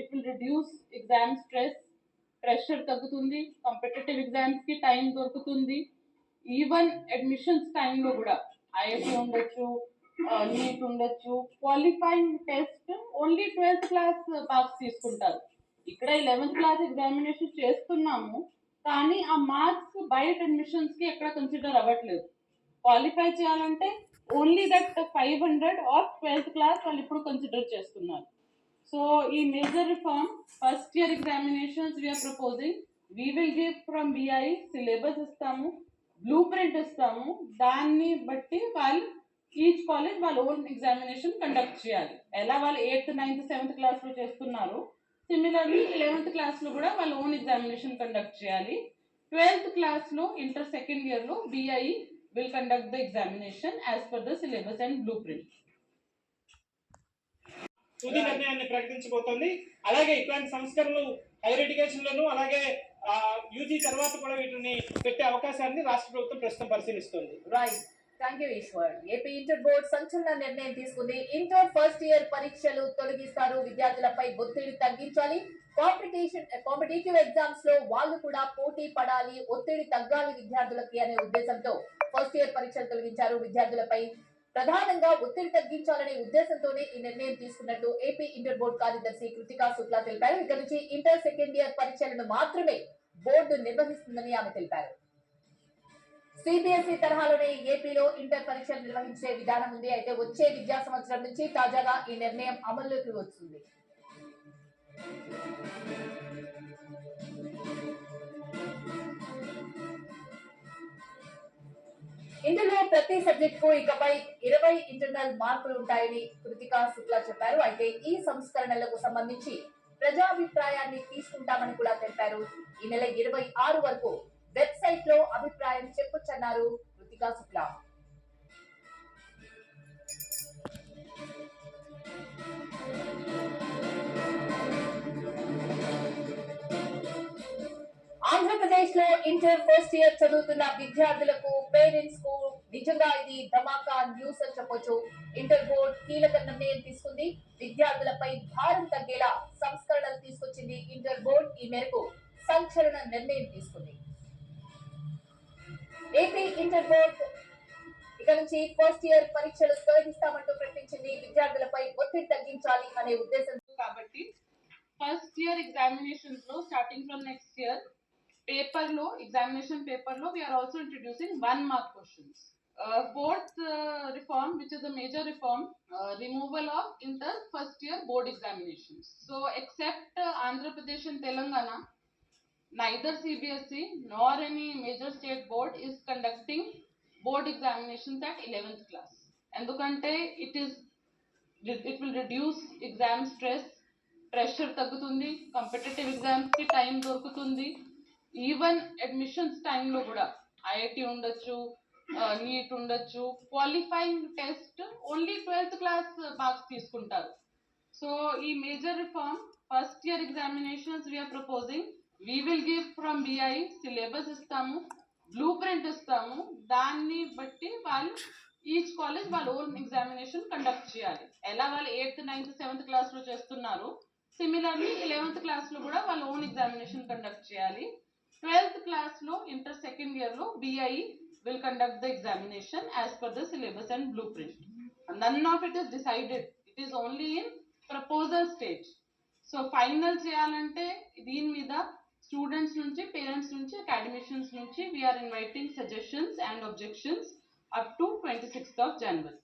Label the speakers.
Speaker 1: it will reduce exam stress, pressure తగ్గుతుంది, competitive exams కి time దొరుకుతుంది. ఈవెన్ అడ్మిషన్స్ టైంలో కూడా ఐఐటి ఉండొచ్చు, నీట్ ఉండొచ్చు, qualifying test only 12th class marks తీసుకుంటారు. ఇక్కడ 11th క్లాస్ ఎగ్జామినేషన్ చేస్తున్నాము, కానీ ఆ మార్క్స్ బయట అడ్మిషన్స్ కి ఎక్కడ కన్సిడర్ అవ్వట్లేదు. క్వాలిఫై చేయాలంటే only that 500 are 12th class వాళ్ళు ఇప్పుడు కన్సిడర్ చేస్తున్నారు. So, in major reform, first year examinations we are proposing, we will give from BI syllabus istamu, blueprint istamu, danni batti వాళ్ళు each college వాళ్ళ own examination conduct చేయాలి. ఎలా వాళ్ళు 8th, 9th, 7th class లో చేస్తున్నారు, similarly 11th class లో కూడా వాళ్ళ ఓన్ ఎగ్జామినేషన్ కండక్ట్ చేయాలి. 12th క్లాస్ లో ఇంటర్ సెకండ్ ఇయర్ లో BI will conduct the examination as per the syllabus and blueprint.
Speaker 2: తుది నిర్ణయాన్ని ప్రకటించబోతోంది. అలాగే ఇట్లాంటి సంస్కరణలు హైయర్ ఎడ్యుకేషన్ లోను అలాగే యూజీ తర్వాత కూడా వీటిని పెట్టే అవకాశాన్ని రాష్ట్ర ప్రభుత్వం ప్రస్తుతం పరిశీలిస్తుంది.
Speaker 3: Right, thank you Eshwar. AP inter board సంచలన నిర్ణయం తీసుకుంది. ఇంటర్ ఫస్ట్ ఇయర్ పరీక్షలు తొలగిస్తారు, విద్యార్థులపై ఒత్తిడి తగ్గించాలి, కాంపిటేటివ్ ఎగ్జామ్స్ లో వాళ్ళు కూడా పోటీ పడాలి, ఒత్తిడి తగ్గాలి విద్యార్థులకి అనే ఉద్దేశంతో ఫస్ట్ ఇయర్ పరీక్షలు తొలగించారు. విద్యార్థులపై ప్రధానంగా ఒత్తిడి తగ్గించాలనే ఉద్దేశంతోనే ఈ నిర్ణయం తీసుకున్నట్టు ఏపీ ఇంటర్ బోర్డు కార్యదర్శి కృతికా శుక్లా తెలిపారు. ఇక నుంచి ఇంటర్ సెకండ్ ఇయర్ పరీక్షలను మాత్రమే బోర్డు నిర్వహిస్తుందని ఆమె తెలిపారు. సిబిఎస్ఈ తరహాలోనే ఏపీలో ఇంటర్ పరీక్షలు నిర్వహించే విధానం ఉంది. అయితే వచ్చే విద్యా సంవత్సరం నుంచి తాజాగా ఈ నిర్ణయం అమల్లోకి వస్తుంది. ఇందులో ప్రతి సబ్జెక్ట్ కు ఇకపై 20 ఇంటర్నల్ మార్కులు ఉంటాయని కృతికా శుక్లా చెప్పారు. అయితే ఈ సంస్కరణలకు సంబంధించి ప్రజాభిప్రాయాన్ని తీసుకుంటామని కూడా తెలిపారు. ఈ నెల 26 వరకు వెబ్సైట్ లో అభిప్రాయం చెప్పొచ్చన్నారు కృతికా శుక్లా. ఆంధ్రప్రదేశ్ లో ఇంటర్ ఫస్ట్ ఇయర్ చదువుతున్న విద్యార్థులకు, పేరెంట్స్ కు నిజంగా ఇది ధమాకా న్యూస్ అని చెప్పొచ్చు. ఇంటర్ బోర్డు కీలక నిర్ణయం తీసుకుంది. విద్యార్థులపై భారం తగ్గేలా సంస్కరణలు తీసుకొచ్చింది ఇంటర్ బోర్డు. ఈ మేరకు సంచలన నిర్ణయం తీసుకుంది. ఏపీ ఇంటర్ బోర్డు ఇక నుంచి ఫస్ట్ ఇయర్ పరీక్షలు తొలగిస్తామంటూ ప్రకటించింది. విద్యార్థులపై ఒత్తిడి తగ్గించాలి అనే ఉద్దేశంతో
Speaker 1: కాబట్టి ఫస్ట్ ఇయర్ ఎగ్జామినేషన్స్ లో starting from next year examination paper lo we are also introducing 1 mark questions. Fourth reform, which is a major reform, removal of inter first year board examinations. So except Andhra Pradesh and Telangana, neither CBSE nor any major state board is conducting board examinations at 11th class. Endukante it will reduce exam stress, pressure తగ్గుతుంది, competitive exams కి time దొరుకుతుంది. Even admissions టైంలో కూడా IIT ఉండొచ్చు, NEET ఉండొచ్చు, qualifying test only 12th class marks తీసుకుంటారు. So ఈ major reform first year examinations we're proposing, we will give from BI syllabus ఇస్తాము, బ్లూ ప్రింట్ ఇస్తాము, దాన్ని బట్టి వాళ్ళు ఈచ్ కాలేజ్ వాళ్ళ ఓన్ ఎగ్జామినేషన్ కండక్ట్ చేయాలి. ఎలా వాళ్ళు 8th, 9th, 7th క్లాస్ లో చేస్తున్నారు, సిమిలర్లీ 11th క్లాస్ లో కూడా వాళ్ళ ఓన్ ఎగ్జామినేషన్ కండక్ట్ చేయాలి. 12th class lo inter second year lo BI will conduct the examination as per the syllabus and blueprint. And none of it is decided. It is only in proposal stage. So final cheyalante deen meeda students nunchi, parents nunchi, academicians nunchi we are inviting suggestions and objections up to 26th of January.